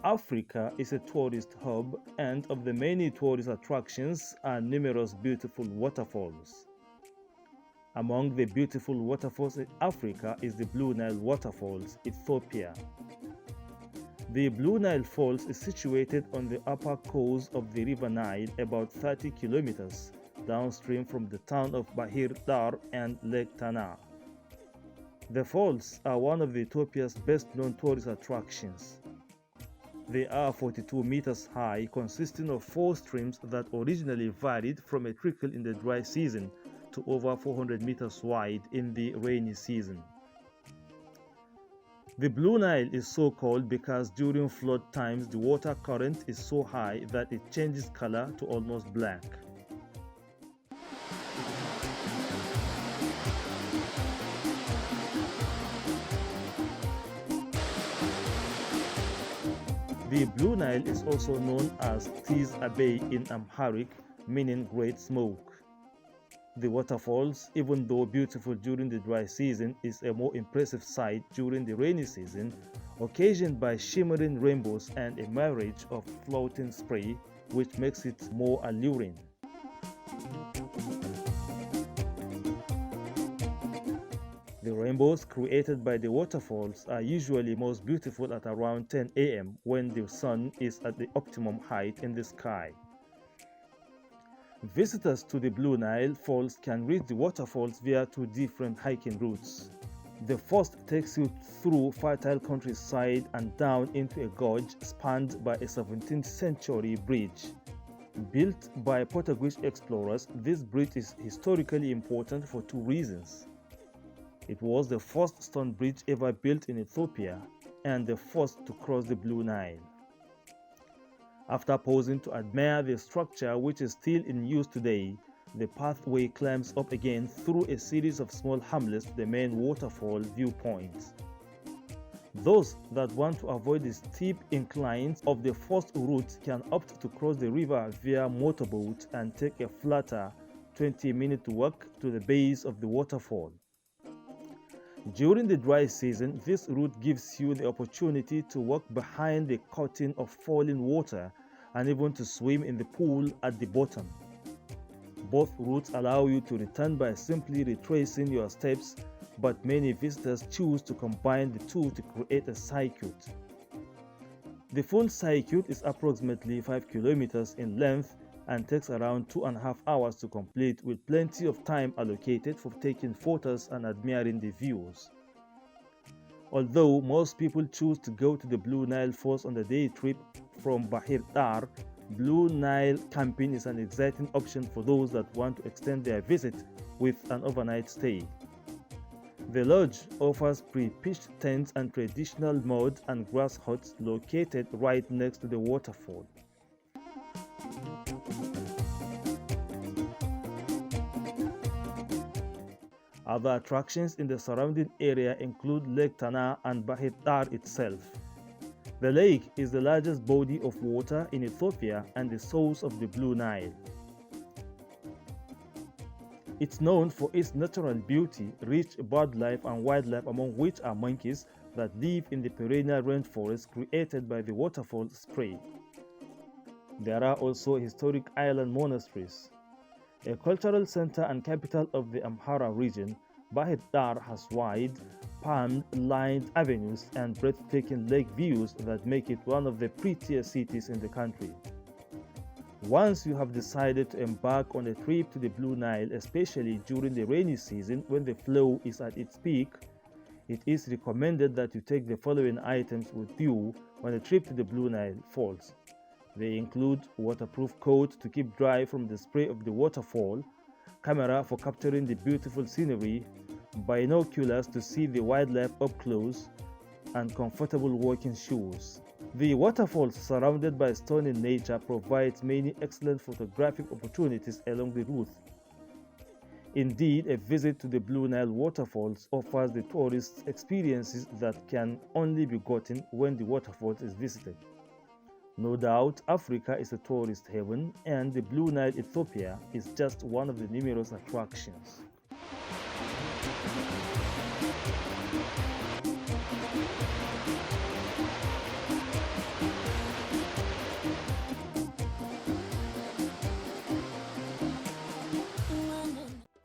Africa is a tourist hub, and of the many tourist attractions are numerous beautiful waterfalls. Among the beautiful waterfalls in Africa is the Blue Nile Waterfalls, Ethiopia. The Blue Nile Falls is situated on the upper course of the River Nile, about 30 kilometers downstream from the town of Bahir Dar and Lake Tana. The falls are one of Ethiopia's best-known tourist attractions. They are 42 meters high, consisting of 4 streams that originally varied from a trickle in the dry season to over 400 meters wide in the rainy season. The Blue Nile is so called because during flood times the water current is so high that it changes color to almost black. The Blue Nile is also known as Tiz Abay in Amharic, meaning Great Smoke. The waterfalls, even though beautiful during the dry season, is a more impressive sight during the rainy season, occasioned by shimmering rainbows and a mirage of floating spray, which makes it more alluring. The rainbows created by the waterfalls are usually most beautiful at around 10 a.m. when the sun is at the optimum height in the sky. Visitors to the Blue Nile Falls can reach the waterfalls via 2 different hiking routes. The first takes you through fertile countryside and down into a gorge spanned by a 17th century bridge. Built by Portuguese explorers, this bridge is historically important for 2 reasons. It was the first stone bridge ever built in Ethiopia and the first to cross the Blue Nile. After pausing to admire the structure, which is still in use today, the pathway climbs up again through a series of small hamlets to the main waterfall viewpoint. Those that want to avoid the steep inclines of the first route can opt to cross the river via motorboat and take a flatter 20-minute walk to the base of the waterfall. During the dry season, this route gives you the opportunity to walk behind the curtain of falling water and even to swim in the pool at the bottom. Both routes allow you to return by simply retracing your steps, but many visitors choose to combine the 2 to create a circuit. The full circuit is approximately 5 kilometers in length and takes around 2.5 hours to complete, with plenty of time allocated for taking photos and admiring the views. Although most people choose to go to the Blue Nile Falls on the day trip from Bahir Dar, Blue Nile camping is an exciting option for those that want to extend their visit with an overnight stay. The lodge offers pre-pitched tents and traditional mud and grass huts located right next to the waterfall. Other attractions in the surrounding area include Lake Tana and Bahir Dar itself. The lake is the largest body of water in Ethiopia and the source of the Blue Nile. It's known for its natural beauty, rich bird life and wildlife, among which are monkeys that live in the perennial rainforest created by the waterfall spray. There are also historic island monasteries. A cultural center and capital of the Amhara region, Bahir Dar has wide, palm-lined avenues and breathtaking lake views that make it one of the prettiest cities in the country. Once you have decided to embark on a trip to the Blue Nile, especially during the rainy season when the flow is at its peak, it is recommended that you take the following items with you on a trip to the Blue Nile Falls. They include waterproof coat to keep dry from the spray of the waterfall, camera for capturing the beautiful scenery, binoculars to see the wildlife up close, and comfortable walking shoes. The waterfalls, surrounded by stunning nature, provides many excellent photographic opportunities along the route. Indeed, a visit to the Blue Nile waterfalls offers the tourist experiences that can only be gotten when the waterfalls is visited. No doubt, Africa is a tourist haven, and the Blue Nile Ethiopia is just one of the numerous attractions. running.